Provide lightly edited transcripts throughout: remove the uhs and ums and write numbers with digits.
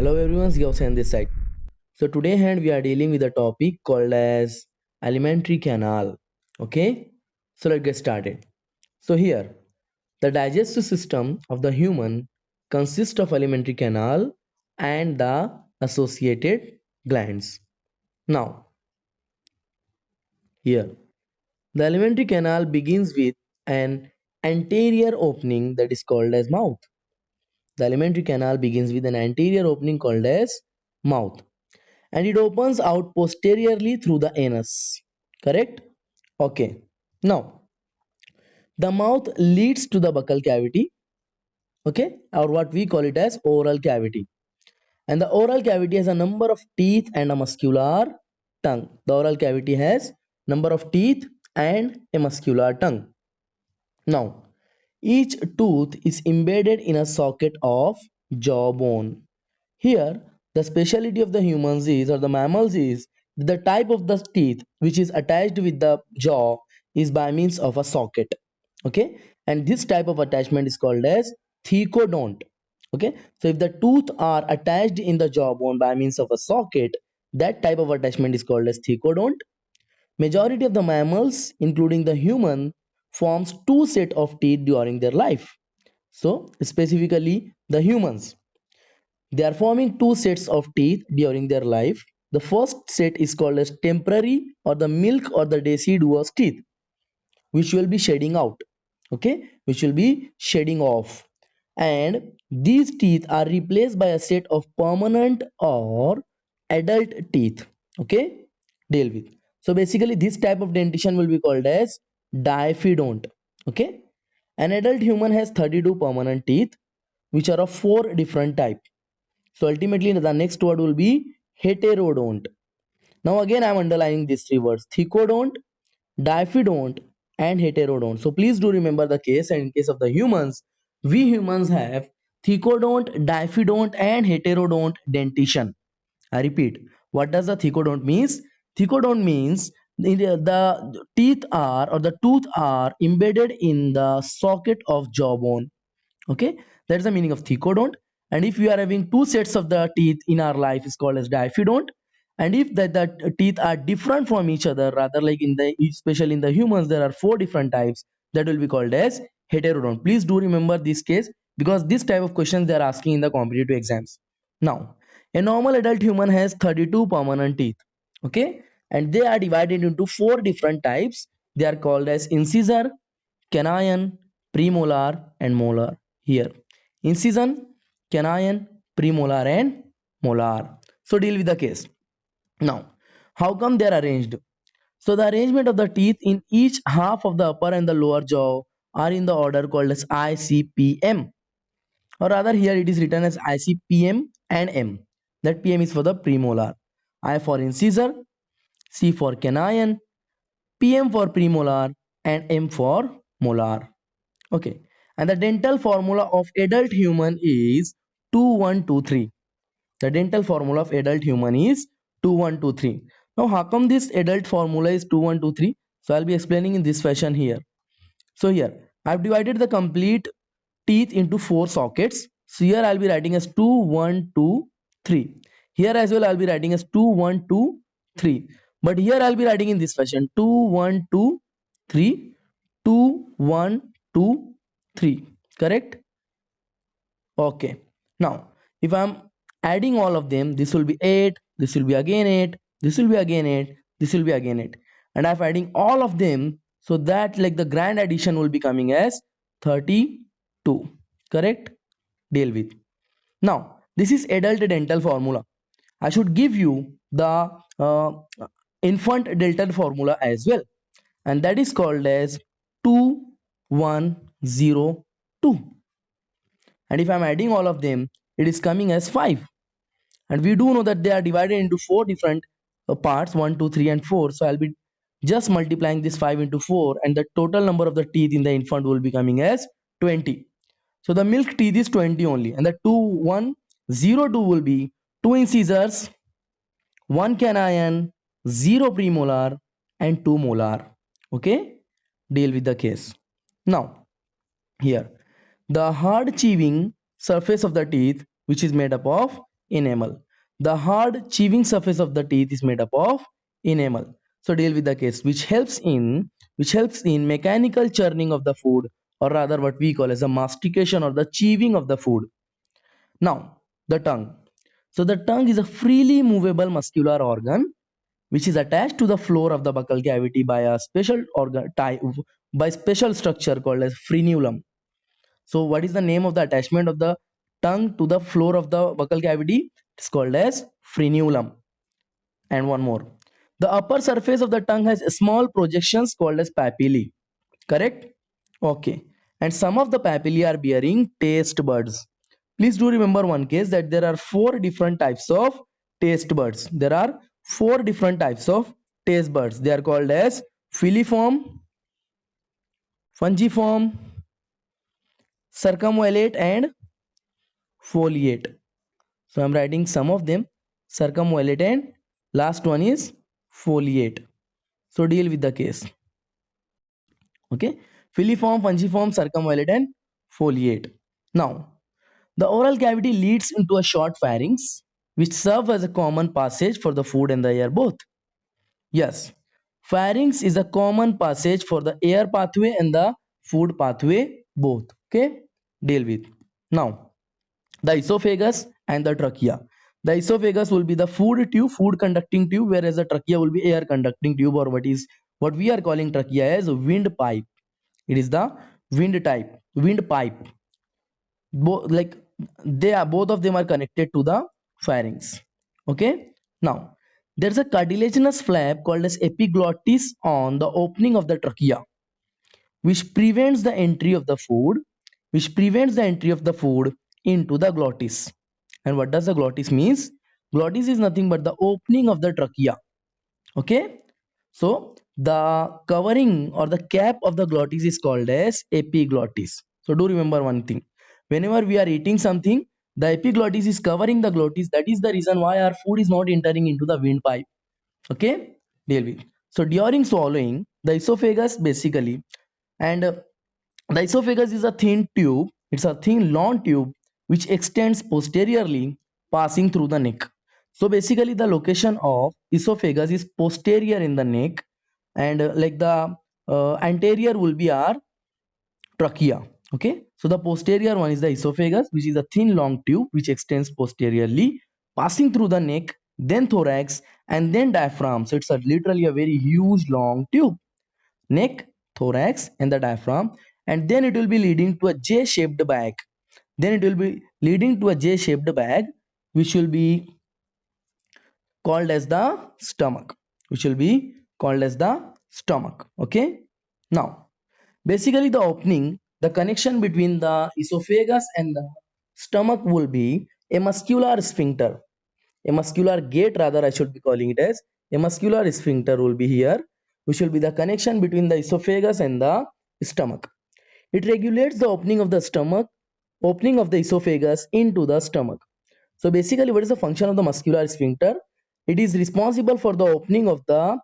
Hello everyone, Gauss on this side. So today hand we are dealing with a topic called as alimentary canal. Okay, so let's get started. So here, the digestive system of the human consists of alimentary canal and the associated glands. Now, here, the alimentary canal begins with an anterior opening that is called as mouth. The alimentary canal begins with an anterior opening called as mouth, and it opens out posteriorly through the anus. Correct? Okay. Now, the mouth leads to the buccal cavity, okay, or what we call it as oral cavity. And the oral cavity has a number of teeth and a muscular tongue. The oral cavity has number of teeth and a muscular tongue. Now, each tooth is embedded in a socket of jawbone. Here, the speciality of the humans is, or the mammals is, the type of the teeth which is attached with the jaw is by means of a socket. Okay, and this type of attachment is called as thecodont. Okay, so if the tooth are attached in the jawbone by means of a socket, that type of attachment is called as thecodont. Majority of the mammals, including the human, forms two set of teeth during their life. So specifically the humans, they are forming two sets of teeth during their life. The first set is called as temporary or the milk or the deciduous teeth, which will be shedding out, okay, which will be shedding off. And these teeth are replaced by a set of permanent or adult teeth, okay, deal with. So basically this type of dentition will be called as diffidont, okay. An adult human has 32 permanent teeth, which are of four different types. So ultimately the next word will be heterodont. Now again I am underlining these three words: thecodont, diffidont and heterodont. So please do remember the case, and in case of the humans, we humans have thecodont, diffidont and heterodont dentition. I repeat, what does the thecodont means? Thecodont means the teeth are, or the tooth are embedded in the socket of jawbone. Okay, that's the meaning of thecodont. And if we are having two sets of the teeth in our life, is called as diffidont. And if the teeth are different from each other, rather like in the, especially in the humans there are four different types, that will be called as heterodont. Please do remember this case, because this type of questions they are asking in the competitive exams. Now, a normal adult human has 32 permanent teeth, okay, and they are divided into four different types. They are called as incisor, canine, premolar and molar. Here, incision, canine, premolar and molar. So deal with the case. Now, how come they are arranged? So the arrangement of the teeth in each half of the upper and the lower jaw are in the order called as ICPM, or rather here it is written as ICPM and M. That PM is for the premolar, I for incisor, C for canine, PM for premolar and M for molar. Okay, and the dental formula of adult human is 2123. The dental formula of adult human is 2123. Now how come this adult formula is 2123? So I'll be explaining in this fashion here. So here I've divided the complete teeth into four sockets. So here I'll be writing as 2123. Here as well I'll be writing as 2123. But here I'll be writing in this fashion: 2123, 2123. Correct? Okay. Now, if I'm adding all of them, this will be 8, this will be again 8, this will be again 8, this will be again 8. And I'm adding all of them, so that like the grand addition will be coming as 32. Correct? Deal with. Now, this is adult dental formula. I should give you the infant dental formula as well. And that is called as 2102. And if I'm adding all of them, it is coming as 5. And we do know that they are divided into four different parts: 1, 2, 3 and 4. So I'll be just multiplying this 5 into 4, and the total number of the teeth in the infant will be coming as 20. So the milk teeth is 20 only, and the 2102 will be 2 incisors, 1 canine, 0 premolar and 2 molar. Okay, deal with the case. Now here, the hard chewing surface of the teeth, which is made up of enamel. The hard chewing surface of the teeth is made up of enamel. So deal with the case which helps in mechanical churning of the food, or rather what we call as a mastication or the chewing of the food. Now the tongue. So the tongue is a freely movable muscular organ which is attached to the floor of the buccal cavity by a special organ type by special structure called as frenulum. So what is the name of the attachment of the tongue to the floor of the buccal cavity? It's called as frenulum. And one more. The upper surface of the tongue has small projections called as papillae. Correct? Okay. And some of the papillae are bearing taste buds. Please do remember one case that there are four different types of taste buds. There are four different types of taste buds. They are called as filiform, fungiform, circumvallate, and foliate. So I'm writing some of them: circumvallate and last one is foliate. So deal with the case. Okay, filiform, fungiform, circumvallate, and foliate. Now, the oral cavity leads into a short pharynx, which serves as a common passage for the food and the air both. Yes, pharynx is a common passage for the air pathway and the food pathway both. Okay, deal with. Now, the esophagus and the trachea. The esophagus will be the food conducting tube, whereas the trachea will be air conducting tube, or what we are calling trachea as windpipe. It is the windpipe. Like they are both of them are connected to the pharynx. Okay. Now there's a cartilaginous flap called as epiglottis on the opening of the trachea, which prevents the entry of the food, into the glottis. And what does the glottis means? Glottis is nothing but the opening of the trachea. Okay. So the covering or the cap of the glottis is called as epiglottis. So do remember one thing. Whenever we are eating something, the epiglottis is covering the glottis. That is the reason why our food is not entering into the windpipe. Okay. Deal with. So during swallowing, the esophagus basically, and the esophagus is a thin tube. It's a thin long tube which extends posteriorly, passing through the neck. So basically the location of esophagus is posterior in the neck, and like the anterior will be our trachea. Okay, so the posterior one is the esophagus, which is a thin long tube which extends posteriorly, passing through the neck, then thorax, and then diaphragm. So it's literally a very huge long tube. Neck, thorax, and the diaphragm, and then it will be leading to a J-shaped bag. Which will be called as the stomach. Okay. Now, basically the connection between the esophagus and the stomach will be a muscular sphincter, a muscular gate, rather I should be calling it as a muscular sphincter will be here, which will be the connection between the esophagus and the stomach. It regulates the opening of the esophagus into the stomach. So basically, what is the function of the muscular sphincter? It is responsible for the opening of the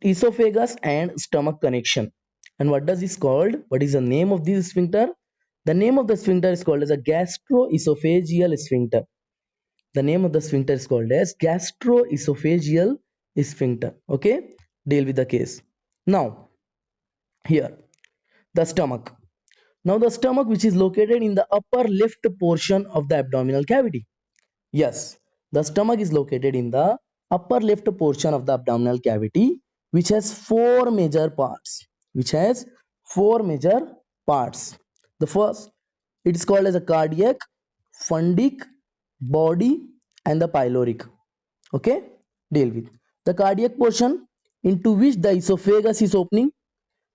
esophagus and stomach connection. And what does this called? What is the name of this sphincter? The name of the sphincter is called as a gastroesophageal sphincter. The name of the sphincter is called as gastroesophageal sphincter. Okay, deal with the case. Now, here, the stomach. Now, the stomach, which is located in the upper left portion of the abdominal cavity. Yes, the stomach is located in the upper left portion of the abdominal cavity, which has four major parts. The first, it is called as a cardiac, fundic, body, and the pyloric. Okay, deal with the cardiac portion, into which the esophagus is opening,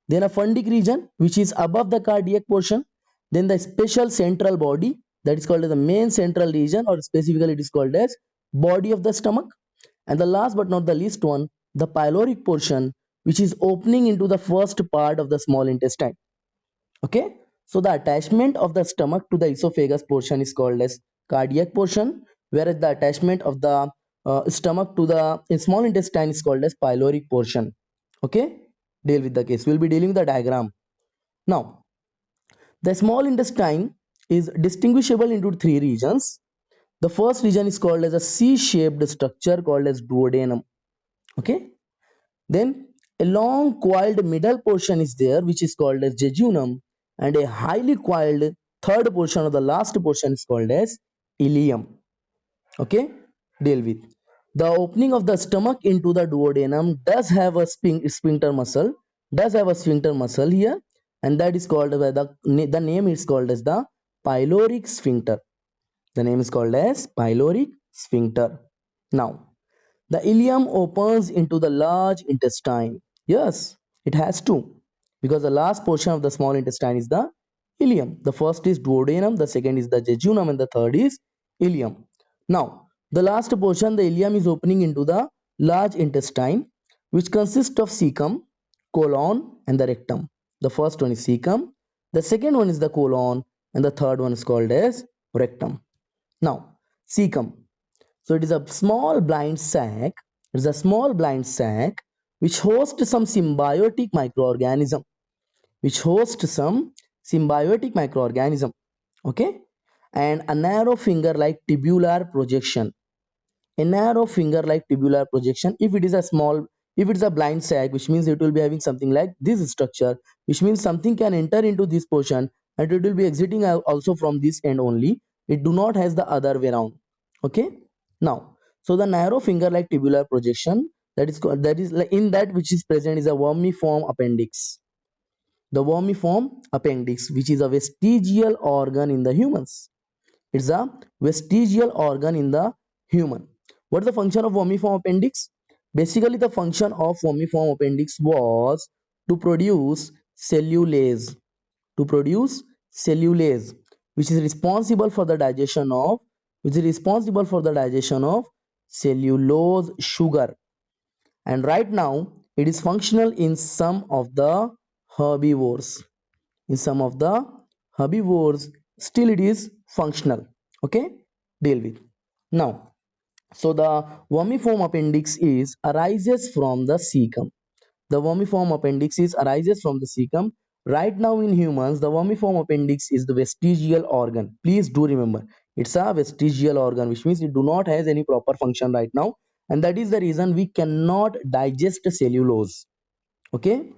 then a fundic region which is above the cardiac portion, then the special central body, that is called as the main central region, or specifically it is called as body of the stomach, and the last but not the least one, the pyloric portion, which is opening into the first part of the small intestine. Okay, so the attachment of the stomach to the esophagus portion is called as cardiac portion, whereas the attachment of the stomach to the small intestine is called as pyloric portion. Okay, deal with the case. We'll be dealing with the diagram. Now, the small intestine is distinguishable into three regions. The first region is called as a C-shaped structure called as duodenum. Okay. Then a long coiled middle portion is there which is called as jejunum, and a highly coiled third portion or the last portion is called as ileum. Okay, deal with. The opening of the stomach into the duodenum does have a sphincter muscle, here, and that is called by the name is called as the pyloric sphincter. The name is called as pyloric sphincter. Now, the ileum opens into the large intestine. Yes, it has to, because the last portion of the small intestine is the ileum. The first is duodenum, the second is the jejunum, and the third is ileum. Now, the last portion, the ileum, is opening into the large intestine, which consists of cecum, colon, and the rectum. The first one is cecum, the second one is the colon, and the third one is called as rectum. Now, cecum. So it is a small blind sac. It is a small blind sac which hosts some symbiotic microorganism. Okay, and a narrow finger-like tubular projection. If it is a small, if it is a blind sac, which means it will be having something like this structure, which means something can enter into this portion and it will be exiting also from this end only. It do not has the other way around. Okay, now, so the narrow finger like tubular projection, that is called, that is like in that which is present is a vermiform appendix. The vermiform appendix, which is a vestigial organ in the humans. It's a vestigial organ in the human. What is the function of vermiform appendix? Basically, the function of vermiform appendix was to produce cellulase, which is responsible for the digestion of cellulose sugar. And right now, it is functional in some of the herbivores. Still it is functional. Okay, deal with. Now, so the vermiform appendix is arises from the cecum. The vermiform appendix is arises from the cecum. Right now in humans, the vermiform appendix is the vestigial organ. Please do remember, it's a vestigial organ, which means it do not has any proper function right now, and that is the reason we cannot digest cellulose. Okay.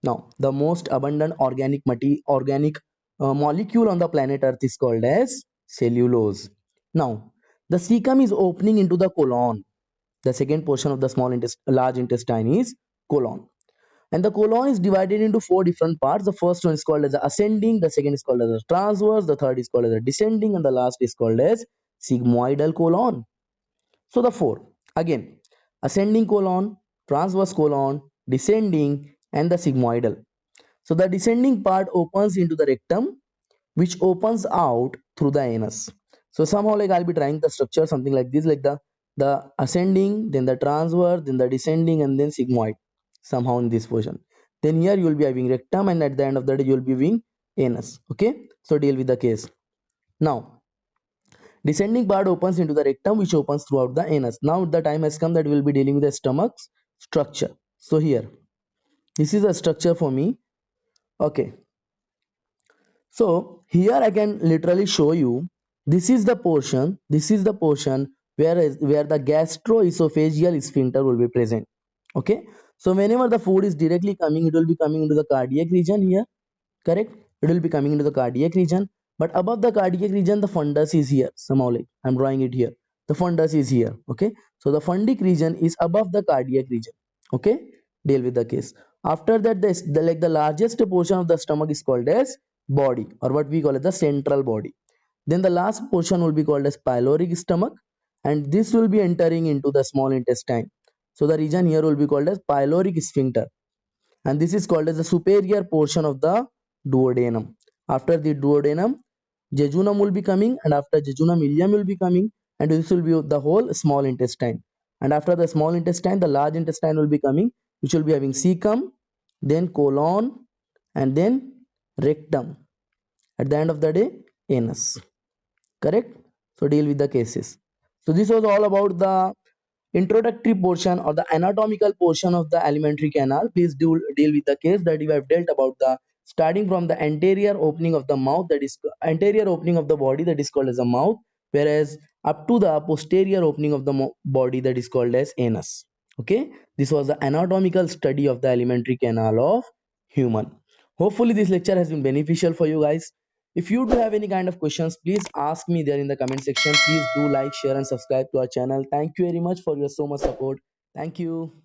Now, the most abundant organic molecule on the planet Earth is called as cellulose. Now, the cecum is opening into the colon. The second portion of the large intestine is colon. And the colon is divided into four different parts. The first one is called as the ascending, the second is called as the transverse, the third is called as the descending, and the last is called as sigmoidal colon. So the four, again, ascending colon, transverse colon, descending, and the sigmoidal. So the descending part opens into the rectum, which opens out through the anus. So somehow like I'll be trying the structure something like this, like the ascending, then the transverse, then the descending, and then sigmoid, somehow in this version. Then here you will be having rectum, and at the end of the day you will be having anus. Okay, so deal with the case. Now, descending part opens into the rectum, which opens throughout the anus. Now the time has come that we will be dealing with the stomach's structure. So here, this is a structure for me. Okay, so here I can literally show you, this is the portion where the gastroesophageal sphincter will be present. Okay, so whenever the food is directly coming, it will be coming into the cardiac region here, correct? It will be coming into the cardiac region, but above the cardiac region the fundus is here, somehow like I'm drawing it here. The fundus is here. Okay, so the fundic region is above the cardiac region. Okay, deal with the case. After that, the largest portion of the stomach is called as body, or what we call it the central body. Then the last portion will be called as pyloric stomach, and this will be entering into the small intestine. So the region here will be called as pyloric sphincter, and this is called as the superior portion of the duodenum. After the duodenum, jejunum will be coming, and after jejunum, ileum will be coming, and this will be the whole small intestine. And after the small intestine, the large intestine will be coming, which will be having cecum, then colon, and then rectum. At the end of the day, anus. Correct? So deal with the cases. So this was all about the introductory portion or the anatomical portion of the alimentary canal. Please do deal with the case that you have dealt about the starting from the anterior opening of the mouth, that is anterior opening of the body, that is called as a mouth. whereas up to the posterior opening of the body, that is called as anus. Okay, this was the anatomical study of the alimentary canal of human. Hopefully this lecture has been beneficial for you guys. If you do have any kind of questions, please ask me there in the comment section. Please do like, share and subscribe to our channel. Thank you very much for your so much support. Thank you.